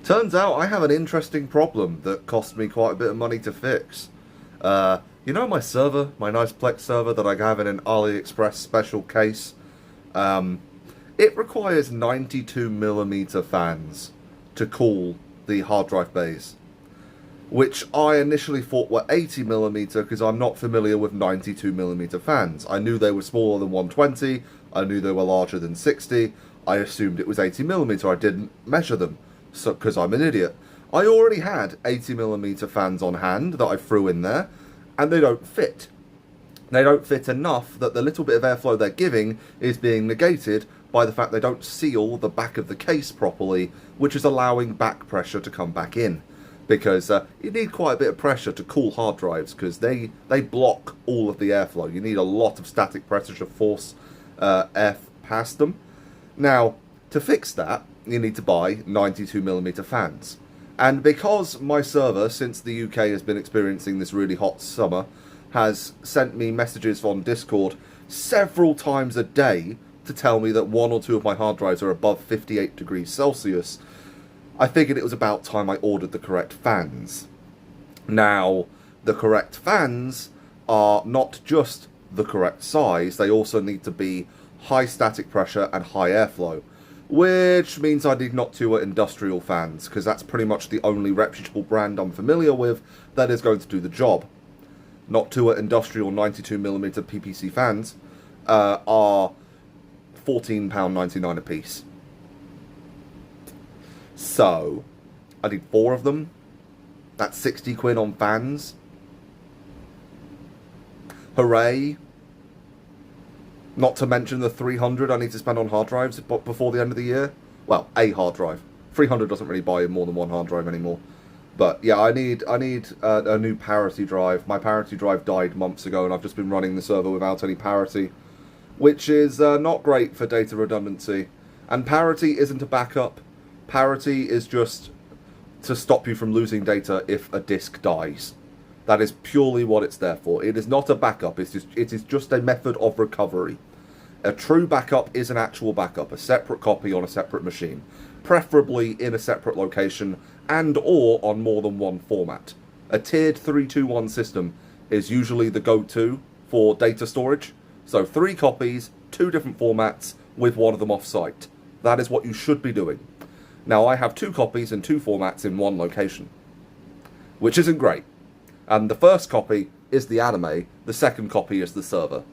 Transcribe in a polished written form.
Turns out I have an interesting problem that cost me quite a bit of money to fix. You know my server, my nice Plex server that I have in an AliExpress special case? Um, it requires 92mm fans to cool the hard drive bays, which I initially thought were 80mm because I'm not familiar with 92mm fans. I knew they were smaller than 120, I knew they were larger than 60, I assumed it was 80mm, I didn't measure them, so because I'm an idiot. I already had 80mm fans on hand that I threw in there, and they don't fit. They don't fit enough that the little bit of airflow they're giving is being negated by the fact they don't seal the back of the case properly, which is allowing back pressure to come back in. Because you need quite a bit of pressure to cool hard drives, because they block all of the airflow. You need a lot of static pressure to force air past them. Now, to fix that, you need to buy 92mm fans. And because my server, since the UK has been experiencing this really hot summer, has sent me messages on Discord several times a day to tell me that one or two of my hard drives are above 58 degrees Celsius, I figured it was about time I ordered the correct fans. Now, the correct fans are not just the correct size, they also need to be high static pressure and high airflow. Which means I need Noctua industrial fans, because that's pretty much the only reputable brand I'm familiar with that is going to do the job. Noctua industrial 92mm PPC fans are £14.99 a piece. So, I need 4 of them. That's 60 quid on fans. Hooray. Not to mention the 300 I need to spend on hard drives before the end of the year. Well, a hard drive. 300 doesn't really buy you more than one hard drive anymore. But yeah, I need a new parity drive. My parity drive died months ago, and I've just been running the server without any parity, which is not great for data redundancy. And parity isn't a backup. Parity is just to stop you from losing data if a disk dies. That is purely what it's there for. It is not a backup. It is just a method of recovery. A true backup is an actual backup, a separate copy on a separate machine, preferably in a separate location and or on more than one format. A tiered 321 system is usually the go-to for data storage. So 3 copies, 2 different formats, with one of them off-site. That is what you should be doing. Now I have 2 copies and 2 formats in one location, which isn't great. And the first copy is the anime, the second copy is the server.